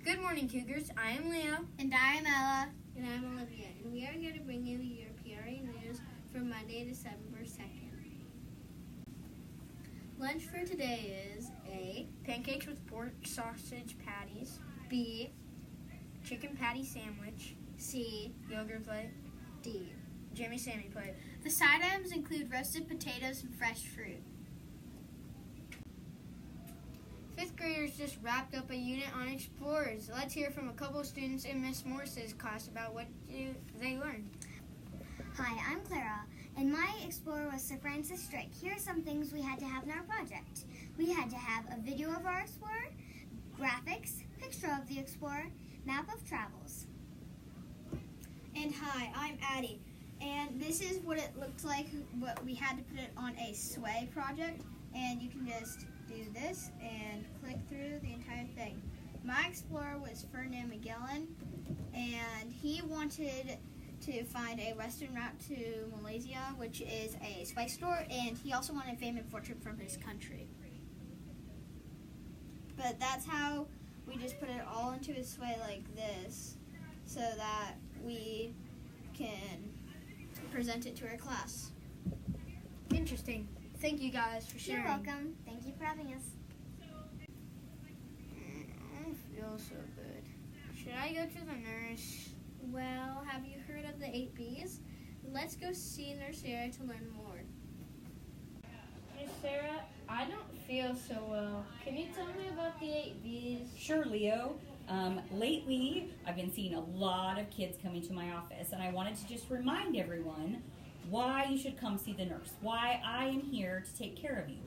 Good morning, Cougars. I am Leo. And I am Ella. And I'm Olivia. And we are going to bring you your PRA news for Monday, December 2nd. Lunch for today is A. Pancakes with pork sausage patties. B. Chicken patty sandwich. C. Yogurt plate. D. Jimmy Sammy plate. The side items include roasted potatoes and fresh fruit. Fifth graders just wrapped up a unit on explorers. Let's hear from a couple of students in Miss Morse's class about what they learned. Hi, I'm Clara, and my explorer was Sir Francis Drake. Here are some things we had to have in our project. We had to have a video of our explorer, graphics, picture of the explorer, map of travels. And hi, I'm Addie. And this is what it looked like, what we had to put it on a sway project. And you can just do this and click through the entire thing. My explorer was Ferdinand Magellan, and he wanted to find a western route to Malaysia, which is a spice store, and he also wanted fame and fortune from his country. But that's how we just put it all into a sway like this, so that we can present it to our class. Interesting. Thank you guys for sharing. You're welcome. Thank you for having us. I don't feel so good. Should I go to the nurse? Well, have you heard of the 8 Bs? Let's go see Nurse Sarah to learn more. Miss Sarah, I don't feel so well. Can you tell me about the 8 Bs? Sure, Leo. Lately, I've been seeing a lot of kids coming to my office, and I wanted to just remind everyone why you should come see the nurse, why I am here to take care of you.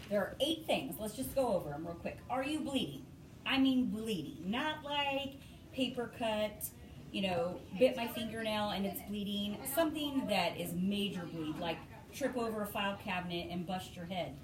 There are 8 things. Let's just go over them real quick. Are you bleeding? I mean bleeding, not like paper cut, bit my fingernail and it's bleeding. Something that is major bleed, like trip over a file cabinet and bust your head.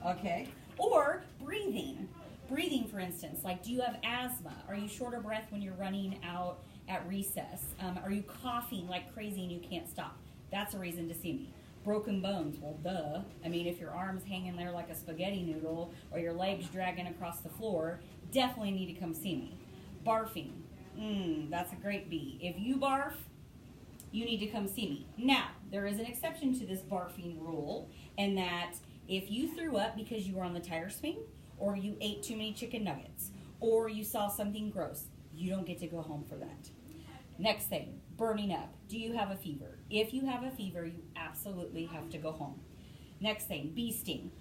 Okay. Or breathing. Breathing, for instance, like do you have asthma? Are you short of breath when you're running out at recess? Are you coughing like crazy and you can't stop? That's a reason to see me. Broken bones, well, duh. I mean, if your arm's hanging there like a spaghetti noodle or your legs dragging across the floor, definitely need to come see me. Barfing, that's a great B. If you barf, you need to come see me. Now, there is an exception to this barfing rule, and that if you threw up because you were on the tire swing, or you ate too many chicken nuggets, or you saw something gross, you don't get to go home for that. Next thing, burning up. Do you have a fever? If you have a fever, you absolutely have to go home. Next thing, bee sting.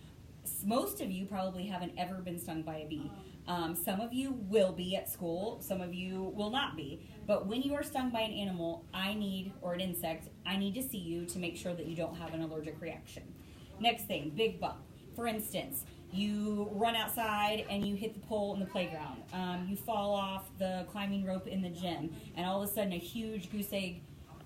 Most of you probably haven't ever been stung by a bee. Some of you will be at school, some of you will not be. But when you are stung by an animal, or an insect, I need to see you to make sure that you don't have an allergic reaction. Next thing, big bump. For instance, you run outside and you hit the pole in the playground. You fall off the climbing rope in the gym, and all of a sudden a huge goose egg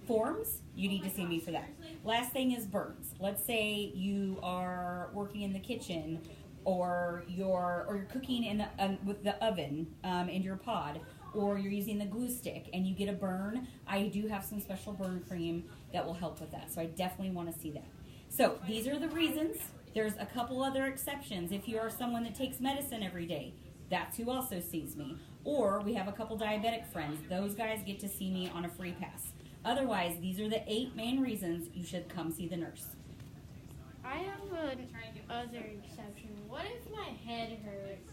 forms. You need to see me for that. Last thing is burns. Let's say you are working in the kitchen, or you're cooking in with the oven in your pod, or you're using the glue stick and you get a burn. I do have some special burn cream that will help with that, so I definitely want to see that. So these are the reasons. There's a couple other exceptions. If you are someone that takes medicine every day, that's who also sees me. Or we have a couple diabetic friends. Those guys get to see me on a free pass. Otherwise, these are the 8 main reasons you should come see the nurse. I have another exception. What if my head hurts?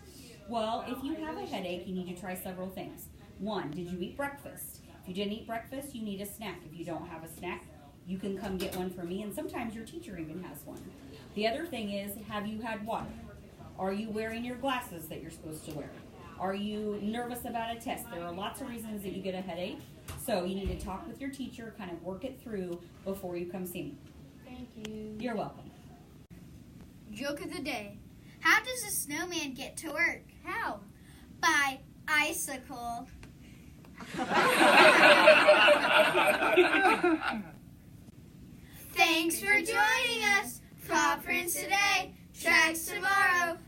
Well, if you have a headache, you need to try several things. 1, did you eat breakfast? If you didn't eat breakfast, you need a snack. If you don't have a snack, you can come get one from me, and sometimes your teacher even has one. The other thing is, have you had water? Are you wearing your glasses that you're supposed to wear? Are you nervous about a test? There are lots of reasons that you get a headache, so you need to talk with your teacher, kind of work it through before you come see me. Thank you. You're welcome. Joke of the day. How does a snowman get to work? How? By icicle. Thanks for joining us. Paw Prints today, tracks tomorrow.